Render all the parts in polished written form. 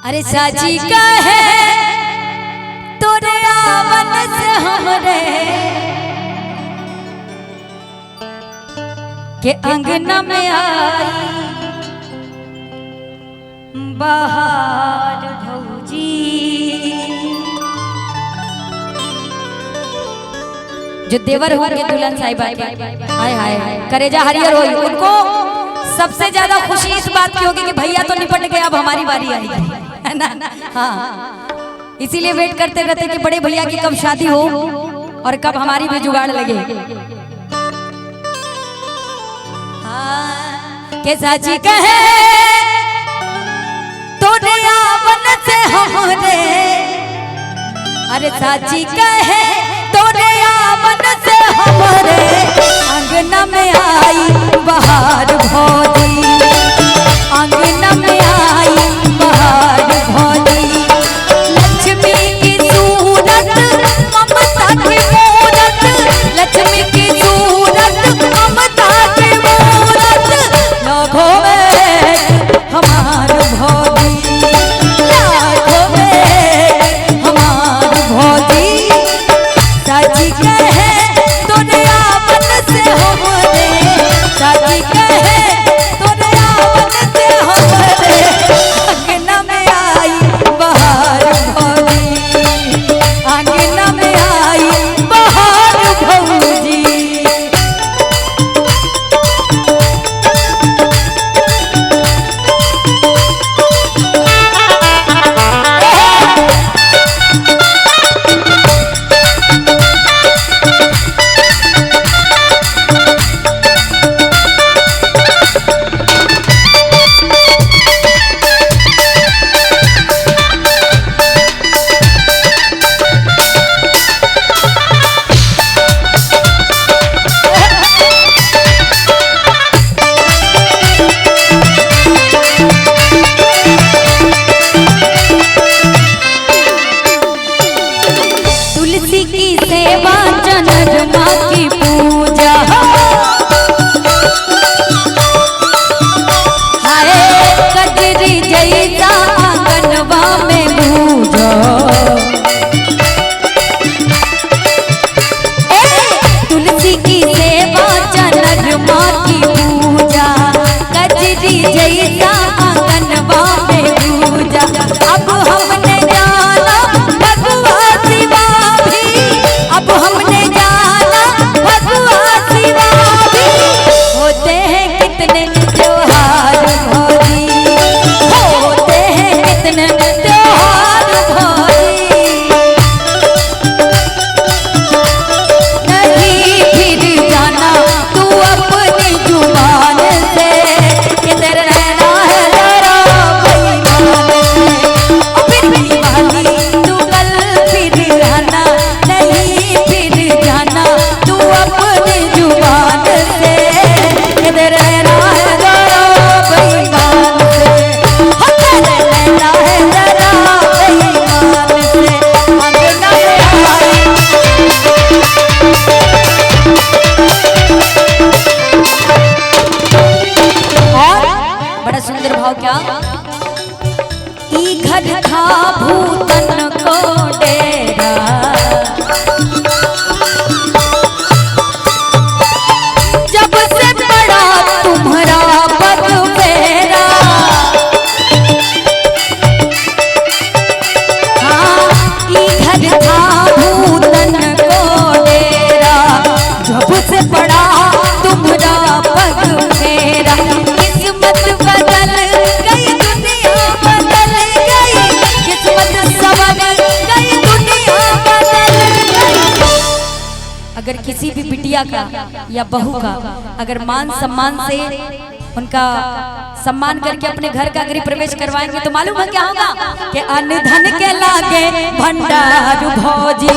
अरे साजी का है तोरे आवन से हमरे के अंगना में आई बाहर भौजी। जो देवर होंगे दुल्हन साहिबा के हाय हाय करेजा हरियर होई, उनको सबसे ज्यादा खुशी इस बात की होगी कि भैया तो निपट गए, अब हमारी बारी आई है ना। हाँ, इसीलिए वेट करते रहते कि बड़े भैया की कब शादी हो और कब हमारी भी जुगाड़ लगे। हाँ, के साची कहे तोरे आवन से हमरे, अरे साची कहे तोरे आवन से हमरे अंगना में आई बाहर भौजी, अंगना में आई बाहर भौजी। लक्ष्मी की सूरत ममता की मूरत, लक्ष्मी की सूरत ममता की मूरत लाखों में हमार भौजी, लाखों में हमार भौजी। साची कहे तोरे आवन से हमरे, साची कहे तोरे आवन से हमरे अंगना में आई बाहर भौजी, अंगना में आई बाहर भौजी। तुलसी की सेवा चंद्रमा की पूजा, हाय कजरी जैसा आंगनवा में पूजा। तुलसी की सेवा चंद्रमा की पूजा, कजरी जैसा आंगनवा में पूजा। अब हमने जाना भगवा शिवा भी, अब हमने जाना भगवा शिवा भी, होते हैं कितने त्योहार भौजी, होते हैं कितने त्योहार भौजी। नहीं फिर जाना तू अपनी जुबान से, किधर रहना है जरा बेईमान से। फिर दीवानी तू कल फिर आना, नहीं फिर जाना तू अपनी जुबान से, किधर रहना है जरा बेईमान से। किधर रहना है जरा बेईमान से। अंगना में आई और बड़ा सुंदर भाव क्या, ई घर था भूतन को डेरा, जब से पड़ा तुम्हारा पग फेरा। हाँ, ई घर था भूतन को डेरा, जब से पड़ा तुम्हारा पग फेरा। किस्मत बदल गई, दुनिया बदल गई, किस्मत संवर गई, दुनिया बदल गई। अगर किसी भी बिटिया का या बहू का अगर मान सम्मान से उनका सम्मान करके अपने घर का गृह प्रवेश करवाएंगे तो मालूम है क्या होगा कि अन्न धन के लागे भंडार भौजी,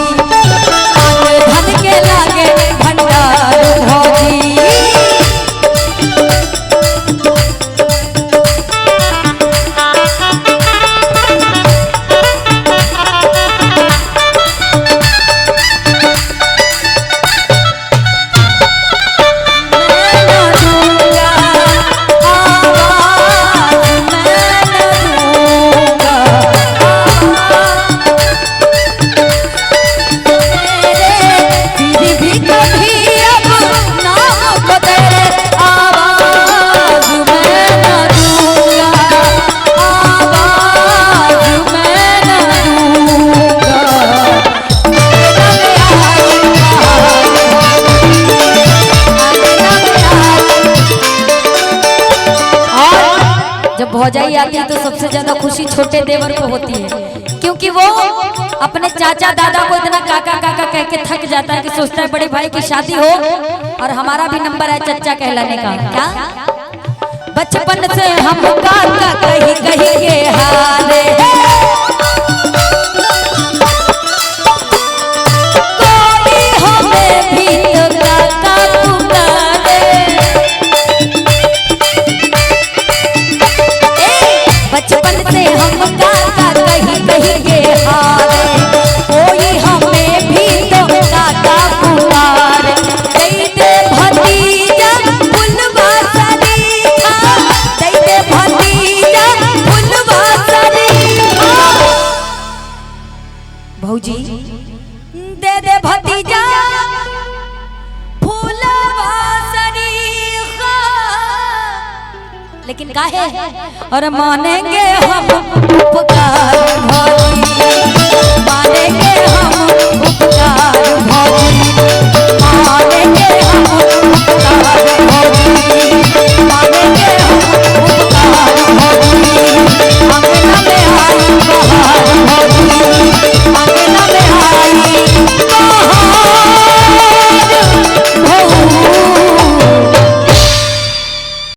अन्न धन के लागे भंडार भौजी। मैं न दूंगा भौजाई आती है तो सबसे ज्यादा खुशी छोटे देवर को होती है, क्योंकि वो अपने चाचा दादा को इतना काका काका कह के थक जाता है कि सोचता है बड़े भाई की शादी हो और हमारा भी नंबर है चच्चा कहलाने का। क्या बचपन से हम काका कही कही के हारे, कोई हमें भी तो काका पुकारे। बचपन से हम काका कही कही के हारे, कोई हमें भी तो काका पुकारे। दे दे भतीजा फुलवा सरीखा, दे दे भतीजा फुलवा सरीखा। भौजी दे दे भतीजा फुलवा सरीखा, लेकिन काहे और मानेंगे हम उपकार भौजी।